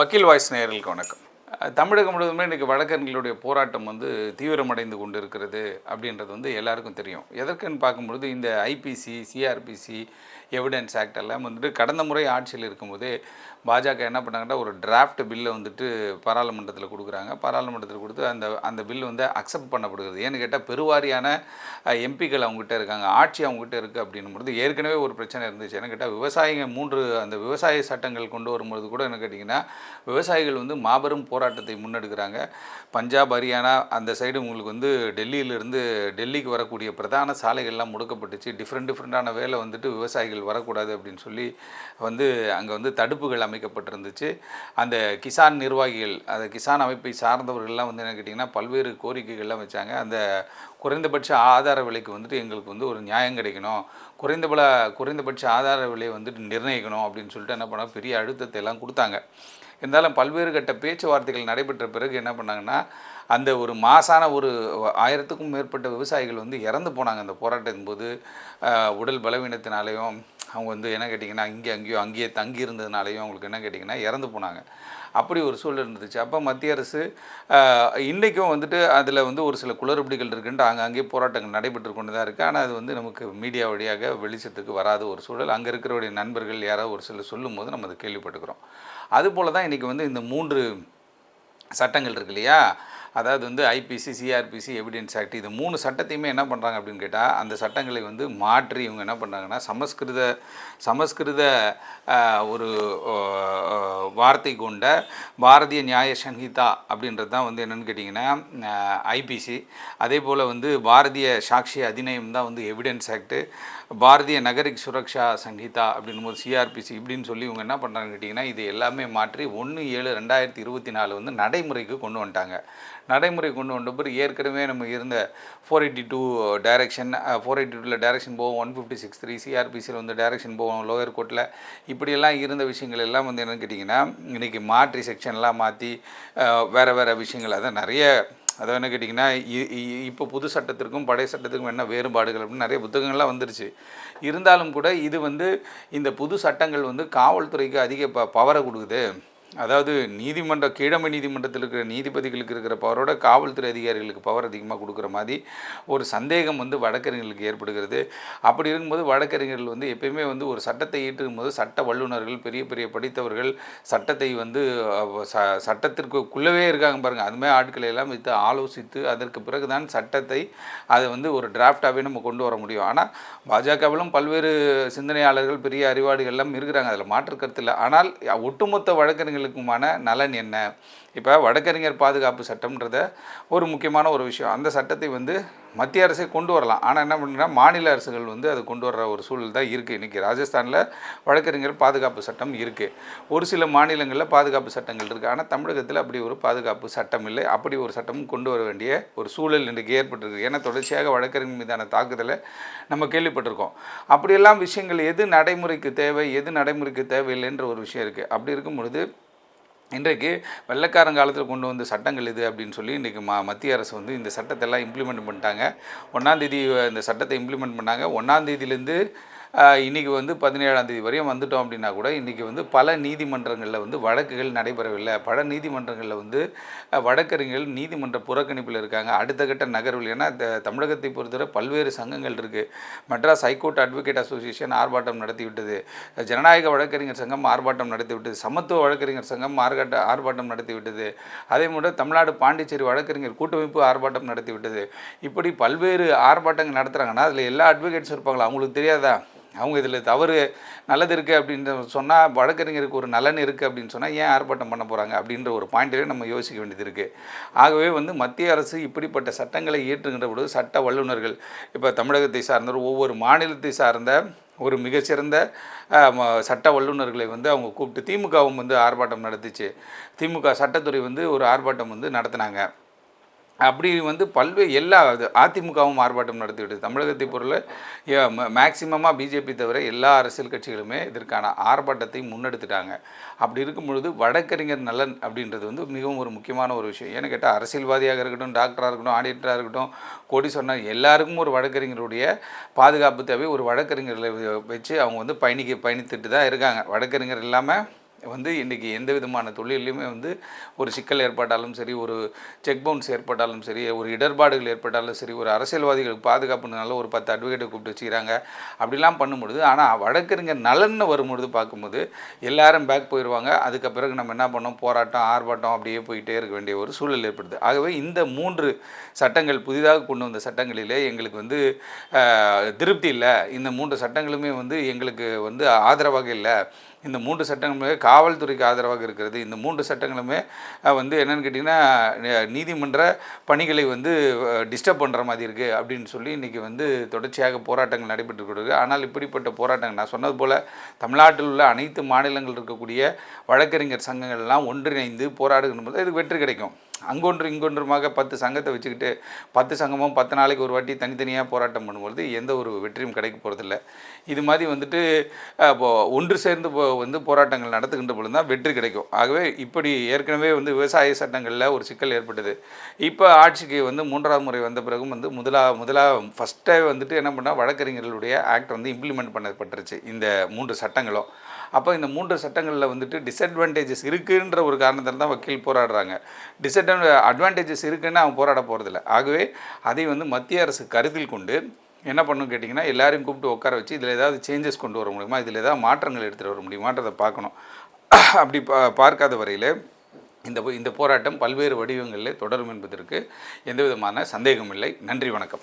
வக்கீல் வாய்ஸ் நேயர்களுக்கு வணக்கம். தமிழகம் முழுவதுமே இன்றைக்கி வழக்கறிஞர்களுடைய போராட்டம் தீவிரமடைந்து கொண்டு இருக்கிறது அப்படின்றது எல்லாருக்கும் தெரியும். எதற்குன்னு பார்க்கும்பொழுது இந்த ஐபிசி, சிஆர்பிசி, எவிடன்ஸ் ஆக்ட் எல்லாம் கடந்த முறை ஆட்சியில் இருக்கும்போதே பாஜக என்ன பண்ணாங்கன்னா ஒரு டிராஃப்ட் பில்லை பாராளுமன்றத்தில் கொடுக்குறாங்க. பாராளுமன்றத்தில் கொடுத்து அந்த பில் அக்செப்ட் பண்ணப்படுகிறது. ஏன்னு கேட்டால் பெருவாரியான எம்பிக்கள் அவங்ககிட்ட இருக்காங்க, ஆட்சி அவங்ககிட்ட இருக்குது அப்படின்னும்போது ஏற்கனவே ஒரு பிரச்சனை இருந்துச்சு. என்ன கேட்டால் விவசாயிங்க அந்த விவசாய சட்டங்கள் கொண்டு வரும்போது கூட என்ன கேட்டிங்கன்னா விவசாயிகள் மாபெரும் போராட்டத்தை முன்னெடுக்கிறாங்க. பஞ்சாப், ஹரியானா அந்த சைடு உங்களுக்கு டெல்லியிலிருந்து டெல்லிக்கு வரக்கூடிய பிரதான சாலைகள்லாம் முடக்கப்பட்டுச்சு. டிஃப்ரெண்ட்டான வேலை விவசாயிகள் வரக்கூடாது அப்படின்னு சொல்லி அங்கே தடுப்புகள் அமைக்கப்பட்டிருந்துச்சு. அந்த கிசான் நிர்வாகிகள், அந்த கிசான் அமைப்பை சார்ந்தவர்கள்லாம் என்ன கேட்டிங்கன்னா பல்வேறு கோரிக்கைகள்லாம் வச்சாங்க. அந்த குறைந்தபட்ச ஆதார விலைக்கு எங்களுக்கு ஒரு நியாயம் கிடைக்கணும், குறைந்தபட்ச ஆதார விலையை நிர்ணயிக்கணும் அப்படின்னு சொல்லிட்டு என்ன பண்ணால் பெரிய அழுத்தத்தை எல்லாம் கொடுத்தாங்க. இருந்தாலும் பல்வேறு கட்ட பேச்சுவார்த்தைகள் நடைபெற்ற பிறகு என்ன பண்ணாங்கன்னா அந்த ஒரு மாசான 1000க்கும் மேற்பட்ட விவசாயிகள் இறந்து போனாங்க. அந்த போராட்டத்தின் போது உடல் பலவீனத்தினாலேயும் அவங்க என்ன கேட்டிங்கன்னா அங்கேயே தங்கியிருந்ததுனாலையும் அவங்களுக்கு என்ன கேட்டிங்கன்னா இறந்து போனாங்க. அப்படி ஒரு சூழல் இருந்துச்சு. அப்போ மத்திய அரசு இன்றைக்கும் அதில் ஒரு சில குளறுபடிகள் இருக்குன்ட்டு அங்கங்கே போராட்டங்கள் நடைபெற்று கொண்டு தான் இருக்குது. ஆனால் அது நமக்கு மீடியா வழியாக வெளிச்சத்துக்கு வராத ஒரு சூழல். அங்கே இருக்கிறவருடைய நண்பர்கள் யாராவது ஒரு சிலர் சொல்லும் போது நம்ம அதை கேள்விப்பட்டுக்கிறோம். அதுபோல் தான் இன்றைக்கி இந்த 3 சட்டங்கள் இருக்கு இல்லையா, அதாவது ஐபிசி, சிஆர்பிசி, எவிடன்ஸ் ஆக்ட், இது 3 சட்டத்தையுமே என்ன பண்ணுறாங்க அப்படின்னு கேட்டால் அந்த சட்டங்களை மாற்றி இவங்க என்ன பண்ணுறாங்கன்னா சமஸ்கிருத ஒரு வார்த்தை கொண்ட பாரதிய நியாய சங்கீதா அப்படின்றது தான் என்னென்னு கேட்டிங்கன்னா ஐபிசி. அதே போல் பாரதிய சாட்சி அதிநயம் தான் எவிடன்ஸ் ஆக்ட்டு. பாரதிய நகரிக் சுரக்ஷா சங்கீதா அப்படின்போது சிஆர்பிசி இப்படின்னு சொல்லி இவங்க என்ன பண்ணுறாங்கன்னு கேட்டிங்கன்னா இது எல்லாமே மாற்றி 1/7/2024 நடைமுறைக்கு கொண்டு வந்துட்டாங்க. நடைமுறை கொண்டு வந்த பிறகு ஏற்கனவே நம்ம இருந்த 482 டைரக்ஷன், 482 டைரக்ஷன் போவோம், 156(3) சிஆர்பிசியில் டைரக்ஷன் போவோம் லோயர் கோர்ட்டில், இப்படியெல்லாம் இருந்த விஷயங்கள் எல்லாம் என்னென்னு கேட்டிங்கன்னா இன்றைக்கி மாற்றி செக்ஷன்லாம் மாற்றி வேறு விஷயங்கள் அதான் நிறைய. அதை என்ன கேட்டிங்கன்னா இப்போ புது சட்டத்திற்கும் பழைய சட்டத்திற்கும் என்ன வேறுபாடுகள் அப்படின்னு நிறைய புத்தகங்கள்லாம் வந்துருச்சு. இருந்தாலும் கூட இது இந்த புது சட்டங்கள் காவல்துறைக்கு அதிக பவரை கொடுக்குது. அதாவது கீழமை நீதிமன்றத்தில் இருக்கிற நீதிபதிகளுக்கு இருக்கிற பவரோட காவல்துறை அதிகாரிகளுக்கு பவர் அதிகமாக கொடுக்குற மாதிரி ஒரு சந்தேகம் வழக்கறிஞர்களுக்கு ஏற்படுகிறது. அப்படி இருக்கும்போது வழக்கறிஞர்கள் எப்பயுமே ஒரு சட்டத்தை இயற்றும் போது சட்ட வல்லுநர்கள், பெரிய பெரிய படித்தவர்கள், சட்டத்தை சட்டத்திற்குள்ளவே இருக்காங்க பாருங்கள், அதுமாதிரி ஆட்களை எல்லாம் வைத்து ஆலோசித்து அதற்கு பிறகு தான் சட்டத்தை அதை ஒரு டிராஃப்டாகவே நம்ம கொண்டு வர முடியும். ஆனால் பாஜகவிலும் பல்வேறு சிந்தனையாளர்கள், பெரிய அறிவாளிகள்லாம் இருக்கிறாங்க, அதில் மாற்று கருத்து இல்லை. ஆனால் ஒட்டுமொத்த வழக்கறிஞர்களுக்குமான நலன் என்ன? இப்போ வழக்கறிஞர் பாதுகாப்பு சட்டம்ன்றத ஒரு முக்கியமான ஒரு விஷயம். அந்த சட்டத்தை மத்திய அரசே கொண்டு வரலாம். ஆனால் என்ன பண்ணுறா மாநில அரசுகள் அதை கொண்டு வர்ற ஒரு சூழல் தான் இருக்குது. இன்றைக்கி ராஜஸ்தானில் வழக்கறிஞர் பாதுகாப்பு சட்டம் இருக்குது, ஒரு சில மாநிலங்களில் பாதுகாப்பு சட்டங்கள் இருக்குது. ஆனால் தமிழகத்தில் அப்படி ஒரு பாதுகாப்பு சட்டம் இல்லை. அப்படி ஒரு சட்டமும் கொண்டு வர வேண்டிய ஒரு சூழல் இன்றைக்கு ஏற்பட்டிருக்கு. ஏன்னா தொடர்ச்சியாக வழக்கறிஞர் மீதான தாக்குதலை நம்ம கேள்விப்பட்டிருக்கோம். அப்படியெல்லாம் விஷயங்கள் எது நடைமுறைக்கு தேவை, எது நடைமுறைக்கு தேவையில்லைன்ற ஒரு விஷயம் இருக்குது. அப்படி இருக்கும் பொழுது இன்றைக்கு வெள்ளைக்காரங்காலத்தில் கொண்டு வந்த சட்டங்கள் இது அப்படின்னு சொல்லி இன்றைக்கி மத்திய அரசு இந்த சட்டத்தை எல்லாம் இம்ப்ளிமெண்ட் பண்ணிட்டாங்க. 1ஆம் தேதி இந்த சட்டத்தை இம்ப்ளிமெண்ட் பண்ணாங்க. 1ஆம் தேதியிலேருந்து இன்றைக்கி 17ஆம் தேதி வரையும் வந்துட்டோம் அப்படின்னா கூட இன்றைக்கி பல நீதிமன்றங்களில் வழக்குகள் நடைபெறவில்லை. பல நீதிமன்றங்களில் வழக்கறிஞர்கள் நீதிமன்ற புறக்கணிப்பில் இருக்காங்க. அடுத்த கட்ட நகர்வில். ஏன்னா தமிழகத்தை பொறுத்தவரை பல்வேறு சங்கங்கள் இருக்குது. மெட்ராஸ் ஹைகோர்ட் அட்வொகேட் அசோசியேஷன் ஆர்ப்பாட்டம் நடத்திவிட்டது, ஜனநாயக வழக்கறிஞர் சங்கம் ஆர்ப்பாட்டம் நடத்திவிட்டது, சமத்துவ வழக்கறிஞர் சங்கம் ஆர்ப்பாட்டம் நடத்திவிட்டது, அதே போல் தமிழ்நாடு பாண்டிச்சேரி வழக்கறிஞர் கூட்டமைப்பு ஆர்ப்பாட்டம் நடத்திவிட்டது. இப்படி பல்வேறு ஆர்ப்பாட்டங்கள் நடத்துகிறாங்கன்னா அதில் எல்லா அட்வொகேட்ஸும் இருப்பாங்களா? அவங்களுக்கு தெரியாதா அவங்க இதில் தவறு நல்லது இருக்குது அப்படின்னு சொன்னால், வழக்கறிஞருக்கு ஒரு நலன் இருக்குது அப்படின்னு சொன்னால் ஏன் ஆர்ப்பாட்டம் பண்ண போகிறாங்க அப்படின்ற ஒரு பாயிண்ட்டிலே நம்ம யோசிக்க வேண்டியது இருக்குது. ஆகவே மத்திய அரசு இப்படிப்பட்ட சட்டங்களை இயற்றுகின்ற பொழுது சட்ட வல்லுநர்கள், இப்போ தமிழகத்தை சார்ந்தவர், ஒவ்வொரு மாநிலத்தை சார்ந்த ஒரு மிகச்சிறந்த சட்ட வல்லுநர்களை அவங்க கூப்பிட்டு திமுகவும் ஆர்ப்பாட்டம் நடத்திச்சு. திமுக சட்டத்துறை ஒரு ஆர்ப்பாட்டம் நடத்தினாங்க. அப்படி எல்லா அதிமுகவும் ஆர்ப்பாட்டம் நடத்திவிட்டது. தமிழகத்தை பொருள் மேக்சிமமாக பிஜேபி தவிர எல்லா அரசியல் கட்சிகளுமே இதற்கான ஆர்ப்பாட்டத்தை முன்னெடுத்துட்டாங்க. அப்படி இருக்கும் பொழுது வழக்கறிஞர் நலன் அப்படின்றது மிகவும் ஒரு முக்கியமான ஒரு விஷயம். ஏன்னு கேட்டால் அரசியல்வாதியாக இருக்கட்டும், டாக்டராக இருக்கட்டும், ஆடிட்டராக இருக்கட்டும், கோடீஸ்வரன், எல்லாருக்கும் ஒரு வழக்கறிஞருடைய பாதுகாப்பு தேவை. ஒரு வழக்கறிஞர்களை வச்சு அவங்க பயணித்துட்டு தான் இருக்காங்க. வழக்கறிஞர் இல்லாமல் வந்து இன்றைக்கி எந்த விதமான தொழிலையுமே வந்து ஒரு சிக்கல் ஏற்பட்டாலும் சரி, ஒரு செக் பவுன்ஸ் ஏற்பட்டாலும் சரி, ஒரு இடர்பாடுகள் ஏற்பட்டாலும் சரி, ஒரு அரசியல்வாதிகளுக்கு பாதுகாப்புனால ஒரு 10 அட்வொகேட்டை கூப்பிட்டு வச்சுக்கிறாங்க. அப்படிலாம் பண்ணும்பொழுது, ஆனால் வழக்கறிஞர் நலன்னு வரும்பொழுது பார்க்கும்போது எல்லாரும் பேக் போயிடுவாங்க. அதுக்கு பிறகு நம்ம என்ன பண்ணோம், போராட்டம், ஆர்ப்பாட்டம் அப்படியே போயிட்டே இருக்க வேண்டிய ஒரு சூழல் ஏற்படுது. ஆகவே இந்த 3 சட்டங்கள் புதிதாக கொண்டு வந்த சட்டங்களிலே எங்களுக்கு வந்து திருப்தி இல்லை. இந்த 3 சட்டங்களுமே வந்து எங்களுக்கு வந்து ஆதரவாக இல்லை. இந்த 3 சட்டங்களுமே காவல்துறைக்கு ஆதரவாக இருக்கிறது. இந்த 3 சட்டங்களுமே வந்து என்னென்னு கேட்டிங்கன்னா, நீதிமன்ற பணிகளை வந்து டிஸ்டர்ப் பண்ணுற மாதிரி இருக்குது அப்படின்னு சொல்லி இன்றைக்கி வந்து தொடர்ச்சியாக போராட்டங்கள் நடைபெற்று கொண்டிருக்கு. ஆனால் இப்படிப்பட்ட போராட்டங்கள் நான் சொன்னது போல் தமிழ்நாட்டில் உள்ள அனைத்து மாநிலங்கள் இருக்கக்கூடிய வழக்கறிஞர் சங்கங்கள்லாம் ஒன்றிணைந்து போராடுகின்ற போது இது வெற்றி கிடைக்கும். அங்கொன்று இங்கொன்றுமாக 10 சங்கத்தை வச்சுக்கிட்டு 10 சங்கமும் 10 நாளைக்கு ஒரு வாட்டி தனித்தனியாக போராட்டம் பண்ணும்பொழுது எந்த ஒரு வெற்றியும் கிடைக்க போகிறதில்ல. இது மாதிரி வந்துட்டு ஒன்று சேர்ந்து வந்து போராட்டங்கள் நடத்துகின்ற பொழுது தான் வெற்றி கிடைக்கும். ஆகவே இப்படி ஏற்கனவே வந்து விவசாய சட்டங்களில் ஒரு சிக்கல் ஏற்பட்டது. இப்போ ஆட்சிக்கு வந்து 3ஆவது முறை வந்த பிறகும் வந்து ஃபஸ்ட்டே வந்துட்டு என்ன பண்ணால் வழக்கறிஞர்களுடைய ஆக்ட் வந்து இம்ப்ளிமெண்ட் பண்ணப்பட்டுருச்சு இந்த 3 சட்டங்களும். அப்போ இந்த 3 சட்டங்களில் வந்துட்டு டிஸ்அட்வான்டேஜஸ் இருக்குன்ற ஒரு காரணத்தில் தான் வக்கீல் போராடுறாங்க. அட்வான்டேஜஸ் இருக்குன்னு அவங்க போராட போகிறதில்ல. ஆகவே அதை வந்து மத்திய அரசு கருத்தில் கொண்டு என்ன பண்ணணும் கேட்டிங்கன்னா, எல்லாரையும் கூப்பிட்டு உட்கார வச்சு இதில் ஏதாவது சேஞ்சஸ் கொண்டு வர முடியுமா, இதில் ஏதாவது மாற்றங்கள் எடுத்துகிட்டு வர முடியுமான்றதை பார்க்கணும். அப்படி பார்க்காத வரையில் இந்த போராட்டம் பல்வேறு வடிவங்களில் தொடரும் என்பதற்கு எந்த விதமான சந்தேகமில்லை. நன்றி, வணக்கம்.